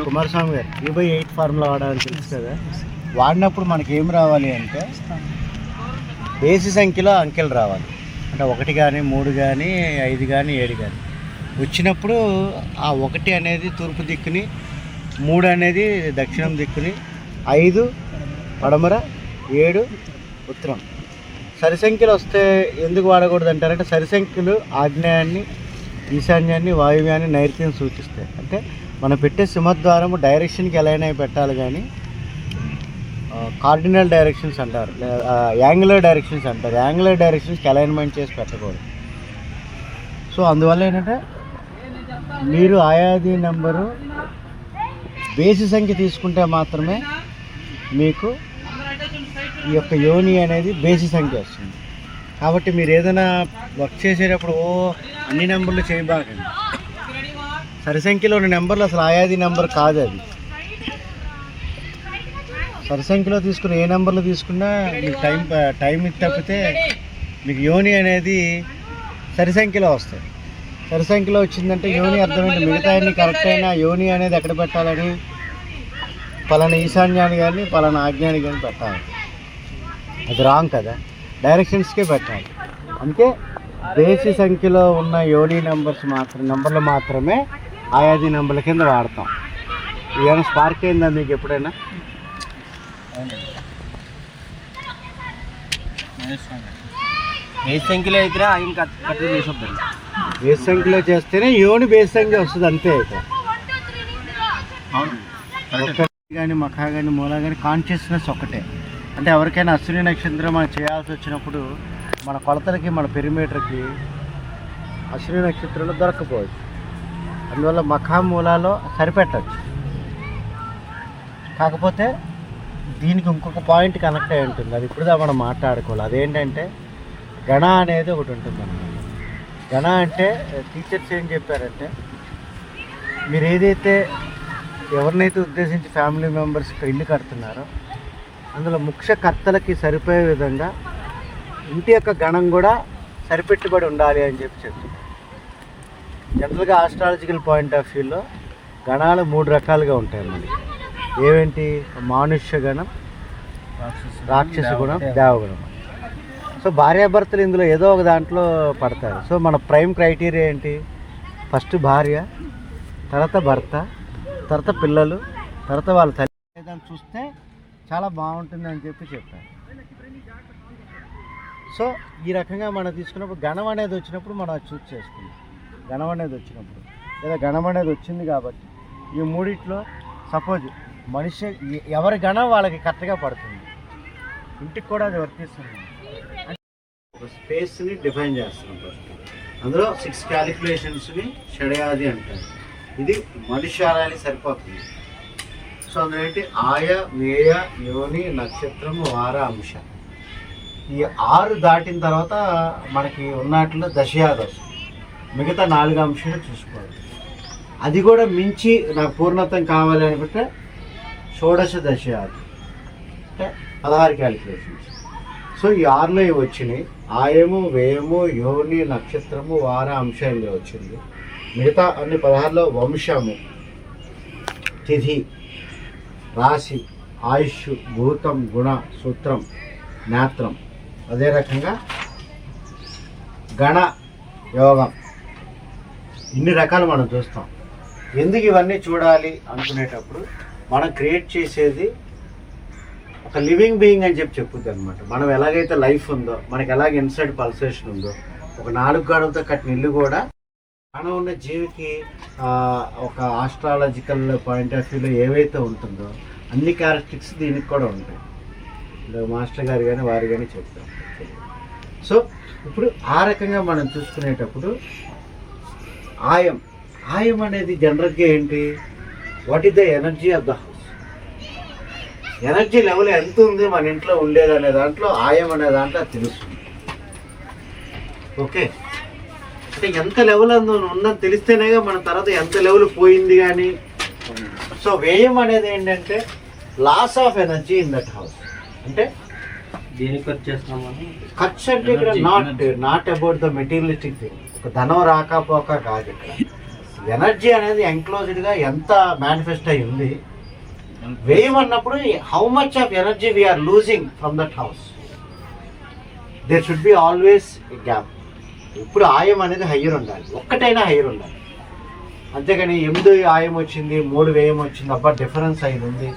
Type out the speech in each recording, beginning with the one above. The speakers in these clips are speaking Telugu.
కుమారస్వామి గారు 3/8 ఫార్ములా వాడాలని తెలుసు కదా. వాడినప్పుడు మనకి ఏం రావాలి అంటే బేసి సంఖ్యలో అంకెలు రావాలి. అంటే 1 కానీ 3 కానీ 5 కానీ 7 కానీ వచ్చినప్పుడు ఆ 1 అనేది తూర్పు దిక్కుని, 3 అనేది దక్షిణం దిక్కుని, 5 పడమర, 7 ఉత్తరం. సరిసంఖ్యలు వస్తే ఎందుకు వాడకూడదు అంటారంటే సరిసంఖ్యలు ఆగ్నేయాన్ని, ఈశాన్యాన్ని, వాయువ్యాన్ని, నైరుత్యం సూచిస్తాయి. అంటే మనం పెట్టే సింహద్వారము డైరెక్షన్కి ఎలా అయినా పెట్టాలి, కానీ కార్డినల్ డైరెక్షన్స్ అంటారు, యాంగులర్ డైరెక్షన్స్ అంటారు. యాంగులర్ డైరెక్షన్స్కి అలైన్మెంట్ చేసి పెట్టకూడదు. సో అందువల్ల ఏంటంటే మీరు ఆయాది నెంబరు బేసి సంఖ్య తీసుకుంటే మాత్రమే మీకు ఈ యొక్క యోని అనేది బేసి సంఖ్య వస్తుంది. కాబట్టి మీరు ఏదైనా వర్క్ చేసేటప్పుడు అన్ని నెంబర్లు చేయబాకండి. సరిసంఖ్యలో ఉన్న నెంబర్లు అసలు ఆయాది నెంబర్ కాదు. అది సరిసంఖ్యలో తీసుకున్న ఏ నెంబర్లు తీసుకున్నా మీకు టైం తప్పితే మీకు యోని అనేది సరిసంఖ్యలో వస్తాయి. సరిసంఖ్యలో వచ్చిందంటే యోని అర్థమైంది. మిగతా అన్ని కరెక్ట్ అయినా యోని అనేది ఎక్కడ పెట్టాలని పలానా ఈశాన్యాన్ని కానీ పలానా ఆజ్ఞాన్ని కానీ పెట్టాలి. అది రాంగ్ కదా, డైరెక్షన్స్కే పెట్టాలి. అందుకే బేసి సంఖ్యలో ఉన్న యోని నెంబర్లు మాత్రమే ఆయాది నెంబర్ల కింద వాడతాం. ఏమైనా స్పార్క్ అయిందా మీకు ఎప్పుడైనా? బేస్ సంఖ్యలో అయితే ఇంకా కట్ చేసేద్దాం. బేస్ సంఖ్యలో చేస్తేనే యోని బేస్ సంఖ్య వస్తుంది, అంతే. ఇక్కడ కానీ మఖా కానీ మూలా కానీ కాన్షియస్నెస్ ఒకటే. అంటే ఎవరికైనా అశ్విని నక్షత్రం మనం చేయాల్సి వచ్చినప్పుడు మన కొలతలకి, మన పెరిమీటర్కి అశ్విని నక్షత్రంలో దొరకపోవచ్చు. అందువల్ల మఖా మూలాలో సరిపెట్టచ్చు. కాకపోతే దీనికి ఇంకొక పాయింట్ కనెక్ట్ అయి ఉంటుంది. అది ఇప్పుడు మనం మాట్లాడుకోవాలి. అదేంటంటే గణ అనేది ఒకటి ఉంటుంది అన్నమాట. గణ అంటే టీచర్స్ ఏం చెప్పారంటే మీరు ఏదైతే ఎవరినైతే ఉద్దేశించి ఫ్యామిలీ మెంబర్స్ ఇల్లు కడుతున్నారో అందులో ముఖ్య కర్తలకి సరిపోయే విధంగా ఇంటి యొక్క గణం కూడా సరిపెట్టుబడి ఉండాలి అని చెప్తుంది. జనరల్గా ఆస్ట్రాలజికల్ పాయింట్ ఆఫ్ వ్యూలో గణాలు 3 రకాలుగా ఉంటాయి అన్నమాట. ఏవేంటి? మానుష్య గణం, రాక్షస గుణం, దేవగుణం. సో భార్యాభర్తలు ఇందులో ఏదో ఒక దాంట్లో పడతారు. సో మన ప్రైమ్ క్రైటీరియా ఏంటి? ఫస్ట్ భార్య, తర్వాత భర్త, తర్వాత పిల్లలు, తర్వాత వాళ్ళ తల్లిదండ్రులు చూస్తే చాలా బాగుంటుంది అని చెప్పారు. సో ఈ రకంగా మనం తీసుకున్నప్పుడు గణం అనేది వచ్చినప్పుడు మనం అది చూస్ చేసుకున్నాం. గణం అనేది వచ్చినప్పుడు లేదా గణం అనేది వచ్చింది కాబట్టి ఈ మూడిట్లో సపోజ్ మనిషి ఎవరి గణం వాళ్ళకి కరెక్ట్గా పడుతుంది. ఇంటికి కూడా అది వర్తిస్తుంది. స్పేస్ని డిఫైన్ చేస్తున్నాం ఫస్ట్. అందులో 6 క్యాలిక్యులేషన్స్ని షడయాది అంటారు. ఇది మనిషి ఆలయానికి సరిపోతుంది. సో అందులో ఏంటి? ఆయ, వ్యయ, యోని, నక్షత్రము, వార, అంశ. ఈ 6 దాటిన తర్వాత మనకి ఉన్నట్లో దశయాది వస్తుంది. మిగతా 4 అంశాలు చూసుకోవాలి. అది కూడా మించి నాకు పూర్ణత్వం కావాలి అనుకుంటే షోడశ దశయాది అంటే 16 క్యాలిక్యులేషన్స్. సో ఈ 6లో ఇవి వచ్చినాయి. ఆయము, వ్యయము, యోని, నక్షత్రము, వార, అంశంగా వచ్చింది. మిగతా అన్ని 16లో వంశము, తిథి, రాశి, ఆయుష్, భూతం, గుణ, సూత్రం, నేత్రం. అదే రకంగా గణ, యోగం. ఇన్ని రకాలు మనం చూస్తాం. ఎందుకు ఇవన్నీ చూడాలి అనుకునేటప్పుడు మనం క్రియేట్ చేసేది ఒక లివింగ్ బీయింగ్ అని చెప్పుద్ది అనమాట. మనం ఎలాగైతే లైఫ్ ఉందో, మనకి ఎలాగ ఇన్సైడ్ పల్సేషన్ ఉందో, ఒక 4 గోడలతో కట్టిన ఇల్లు కూడా మనం ఉన్న జీవికి ఒక ఆస్ట్రాలజికల్ పాయింట్ ఆఫ్ వ్యూలో ఏవైతే ఉంటుందో అన్ని క్యారెక్టరిస్టిక్స్ దీనికి కూడా ఉంటాయి. మాస్టర్ గారు కానీ వారు కానీ చెప్తారు. సో ఇప్పుడు ఆ రకంగా మనం చూసుకునేటప్పుడు ఆయం అనేది జనరల్గా ఏంటి? What is the energy of the house? Energy level ఎంత ఉంది మన ఇంట్లో ఉండేది అనే దాంట్లో ఆయం అనే దాంట్లో తెలుస్తుంది. ఓకే, అంటే ఎంత లెవెల్ ఉందని తెలిస్తేనేగా మన తర్వాత ఎంత లెవెల్ పోయింది కానీ. సో వ్యయం అనేది ఏంటంటే loss of energy in that house. అంటే దేనికి ఖర్చు చేస్తున్నాం? ఖర్చు అంటే ఇక్కడ not about the materialistic thing. ఒక ధనం రాకపోక కాదు. ఇక్కడ ఎనర్జీ అనేది ఎంక్లోజ్డ్గా ఎంత మేనిఫెస్ట్ అయి ఉంది, వేయమన్నప్పుడు how much of energy we are losing from that house. There should be always gap. ఇప్పుడు ఆయం అనేది హయ్యర్ ఉండాలి, ఒక్కటైనా హయ్యర్ ఉండాలి. అంతేగాని 8 ఆయం వచ్చింది 3 వ్యయం వచ్చింది, అబ్బా డిఫరెన్స్ అయింది ఉంది,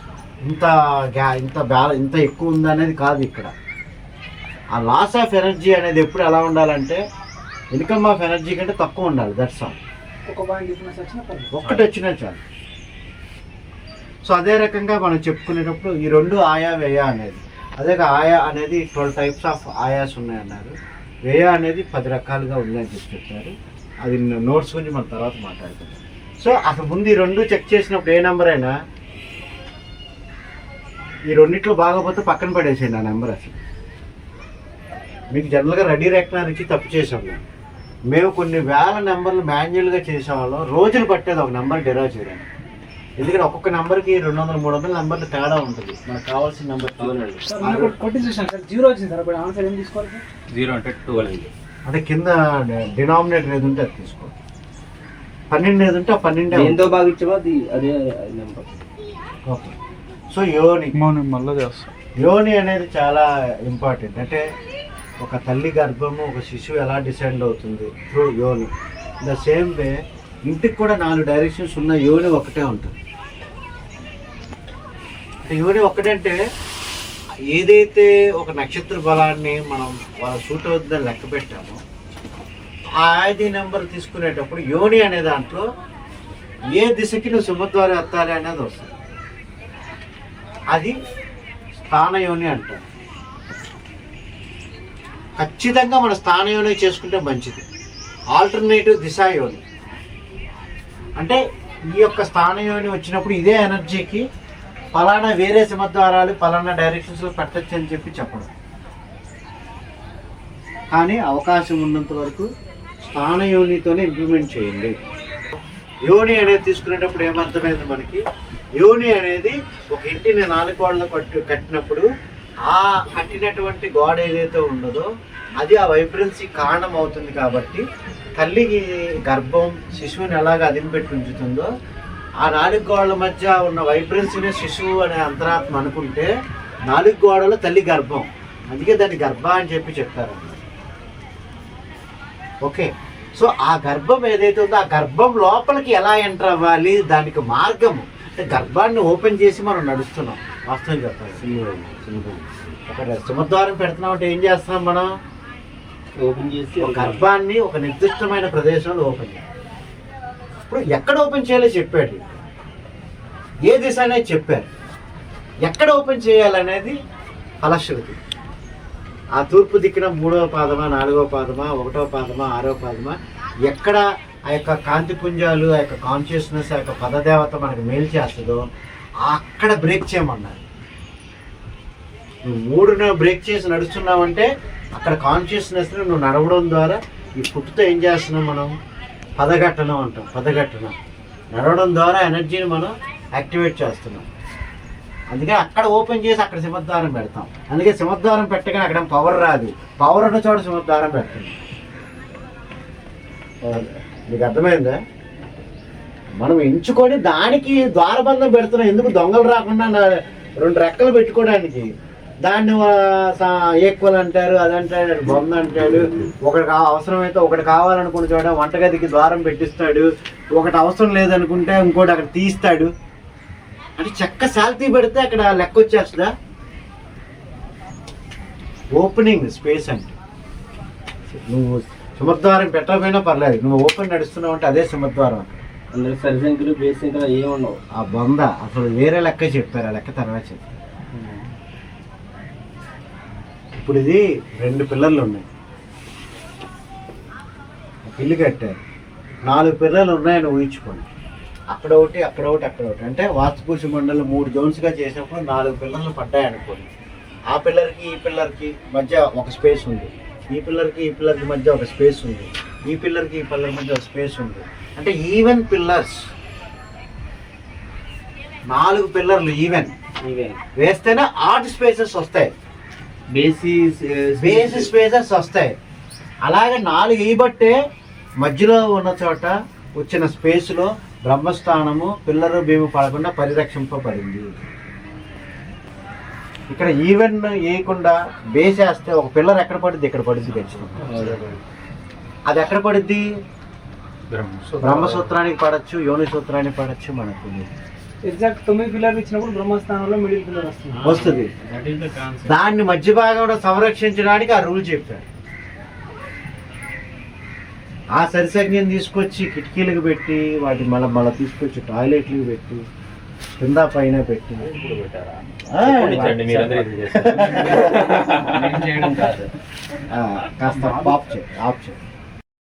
ఇంత ఎక్కువ ఉంది అనేది కాదు ఇక్కడ. ఆ లాస్ ఆఫ్ ఎనర్జీ అనేది ఎప్పుడు ఎలా ఉండాలంటే ఇన్కమ్ ఆఫ్ ఎనర్జీ కంటే తక్కువ ఉండాలి. That's all. ఒక్కటి వచ్చినా చాలు. సో అదే రకంగా మనం చెప్పుకునేటప్పుడు ఈ 2 ఆయా వ్యయ అనేది, అదే ఆయా అనేది 12 టైప్స్ ఆఫ్ ఆయాస్ ఉన్నాయన్నారు. వ్యయ అనేది 10 రకాలుగా ఉన్నాయని చెప్పారు. అది నోట్స్ గురించి మనం తర్వాత మాట్లాడుకుంటాం. సో అసలు ముందు ఈ 2 చెక్ చేసినప్పుడు ఏ నెంబర్ అయినా ఈ రెండిట్లో బాగోపోతే పక్కన పడేసేయండి ఆ నెంబర్. అసలు మీకు జనరల్గా రెడీ రెక్నర్ ఇచ్చి తప్పు చేసాం. మేము కొన్ని వేల నెంబర్లు మాన్యువల్గా చేసేవాళ్ళం, రోజులు పట్టేది ఒక నెంబర్ డెరైవ్ చేయడానికి. ఎందుకంటే ఒక్కొక్క నెంబర్కి 200-300 నెంబర్లు తేడా ఉంటుంది. మనకు కావాల్సిన నెంబర్ 0 అంటే 12. అంటే కింద డినామినేటర్ ఏది ఉంటే అది తీసుకోండి. 12 ఏది ఉంటే ఆ 12 ఎంతో బాగా ఇచ్చావో అది అదే నెంబర్. ఓకే. సో యోని మళ్ళీ చేస్తాం. యోని అనేది చాలా ఇంపార్టెంట్. అంటే ఒక తల్లి గర్భము ఒక శిశువు ఎలా డిసైడ్ అవుతుంది త్రూ యోని. ద సేమ్ వే ఇంటికి కూడా 4 డైరెక్షన్స్ ఉన్న యోని ఒకటే ఉంటుంది. యోని ఒక్కటంటే ఏదైతే ఒక నక్షత్ర బలాన్ని మనం వాళ్ళ సూట్ అవుతుందని లెక్క పెట్టామో ఆ ఆది నెంబర్ తీసుకునేటప్పుడు యోని అనే దాంట్లో ఏ దిశకి నువ్వు సింహద్వారం ఎత్తాలి అనేది వస్తుంది. అది స్థానయోని అంటారు. ఖచ్చితంగా మన స్థానయోని చేసుకుంటే మంచిది. ఆల్టర్నేటివ్ దిశాయోని అంటే ఈ యొక్క స్థానయోని వచ్చినప్పుడు ఇదే ఎనర్జీకి ఫలానా వేరే సింహద్వారాలు ఫలానా డైరెక్షన్స్లో పెట్టచ్చు అని చెప్పడం. కానీ అవకాశం ఉన్నంత వరకు స్థానయోనితోనే ఇంప్లిమెంట్ చేయండి. యోని అనేది తీసుకునేటప్పుడు ఏమర్థమైంది మనకి, యోని అనేది ఒక ఇంటిని 4 గోడలు కట్టినప్పుడు ఆ కట్టినటువంటి గోడ ఏదైతే ఉన్నదో అది ఆ వైబ్రెన్సీ కారణం అవుతుంది. కాబట్టి తల్లికి గర్భం శిశువుని ఎలాగ అదింపెట్టి ఉంచుతుందో ఆ 4 గోడల మధ్య ఉన్న వైబ్రెన్సీనే శిశువు అనే అంతరాత్మ అనుకుంటే 4 గోడలు తల్లి గర్భం, అందుకే దాన్ని గర్భ అని చెప్తారు. ఓకే. సో ఆ గర్భం ఏదైతే ఉందో ఆ గర్భం లోపలికి ఎలా ఎంటర్ అవ్వాలి, దానికి మార్గము. అంటే గర్భాన్ని ఓపెన్ చేసి మనం నడుస్తున్నాం. వాస్తవం చెప్పాలి, అక్కడ సింహద్వారం పెడుతున్నాం అంటే ఏం చేస్తున్నాం, మనం ఓపెన్ చేసి గర్భాన్ని ఒక నిర్దిష్టమైన ప్రదేశంలో ఓపెన్ చేయాలి. ఇప్పుడు ఎక్కడ ఓపెన్ చేయాలో చెప్పాడు, ఏ దిశ అనేది చెప్పారు, ఎక్కడ ఓపెన్ చేయాలనేది ఫలశ్రుతి. ఆ తూర్పు దిక్కున 3వ పాదమా 4వ పాదమా 1వ పాదమా 6వ పాదమా ఎక్కడ ఆ యొక్క కాంతి పుంజాలు ఆ యొక్క కాన్షియస్నెస్ ఆ యొక్క పదదేవత మనకు మేలు చేస్తుందో అక్కడ బ్రేక్ చేయమన్నారు. నువ్వు 3ను బ్రేక్ చేసి నడుస్తున్నావంటే అక్కడ కాన్షియస్నెస్ని నువ్వు నడవడం ద్వారా ఈ పుట్టుతో ఏం చేస్తున్నాం, మనం పదఘట్టనం అంటాం. పదఘట్టనం నడవడం ద్వారా ఎనర్జీని మనం యాక్టివేట్ చేస్తున్నాం. అందుకే అక్కడ ఓపెన్ చేసి అక్కడ సింహద్వారం పెడతాం. అందుకే సింహద్వారం పెట్టగానే అక్కడ పవర్ రాదు, పవర్ ఉన్న చోట సింహద్వారం పెడతాం. మీకు అర్థమైందా? మనం ఎంచుకొని దానికి ద్వారబంధం పెడుతున్నాం. ఎందుకు దొంగలు రాకుండా 2 రెక్కలు పెట్టుకోవడానికి. దాన్ని ఈక్వల్ అంటారు, అదంటాడు, బొమ్మ అంటాడు. ఒకటి అవసరమైతే ఒకటి కావాలనుకున్న చోట వంటగదికి ద్వారం పెట్టిస్తాడు, ఒకటి అవసరం లేదనుకుంటే ఇంకోటి అక్కడ తీస్తాడు. అంటే చెక్క శాల్తీ పెడితే అక్కడ లెక్క వచ్చేస్తుందా? ఓపెనింగ్ స్పేస్ అంటే నువ్వు సింహద్వారం పెట్టకపోయినా పర్లేదు, నువ్వు ఓపెన్ నడుస్తున్నావు అంటే అదే సింహద్వారం. అందరూ సరిసంఖ్యలు బేస్ సంఖ్యలు ఏమి ఉండవు. ఆ బొంద అసలు వేరే లెక్క చెప్పారు, ఆ లెక్క తర్వాత చెప్పారు. ఇప్పుడు ఇది 2 పిల్లర్లు ఉన్నాయి, ఇల్లు కట్టారు, 4 పిల్లర్లు ఉన్నాయని ఊహించుకోండి. అక్కడ ఒకటి అక్కడ ఒకటి అక్కడ ఒకటి అంటే వాస్తుపూర్తి మండలం 3 జోన్స్గా చేసినప్పుడు 4 పిల్లర్లు పడ్డాయి అనుకోండి. ఆ పిల్లర్కి ఈ పిల్లర్కి మధ్య ఒక స్పేస్ ఉంది, ఈ పిల్లర్కి ఈ పిల్లర్కి మధ్య ఒక స్పేస్ ఉంది, ఈ పిల్లర్కి ఈ పిల్లర్ మధ్య ఒక స్పేస్ ఉంది. అంటే ఈవెన్ పిల్లర్స్ 4 పిల్లర్లు ఈవెన్ వేస్తేనే ఆర్ట్ స్పేసెస్ వస్తాయి, బేసిస్ స్పేసెస్ వస్తాయి. అలాగే 4 వేయబట్టే మధ్యలో ఉన్న చోట వచ్చిన స్పేస్లో బ్రహ్మస్థానము పిల్లరు భీము పడకుండా పరిరక్షింపబడింది. ఇక్కడ ఈవెన్ వేయకుండా బేస్ వేస్తే ఒక పిల్లర్ ఎక్కడ పడుద్ది, ఇక్కడ పడుద్ది ఖచ్చితంగా. అది ఎక్కడ పడుద్ది, బ్రహ్మసూత్రానికి పడచ్చు, యోని సూత్రానికి పడచ్చు. మనకు ఎగ్జాక్ట్ 9 పిల్లర్లు ఇచ్చినప్పుడు బ్రహ్మస్థానంలో మిడిల్ పిల్లర్ వస్తుంది. దాన్ని మధ్య భాగంలో సంరక్షించడానికి ఆ రూల్ చెప్పారు. ఆ సరిసజ్ఞని తీసుకొచ్చి కిటికీలకు పెట్టి వాటి మళ్ళీ తీసుకొచ్చి టాయిలెట్లకు పెట్టి కింద పైన పెట్టి కాస్త ఆఫ్ చేయి.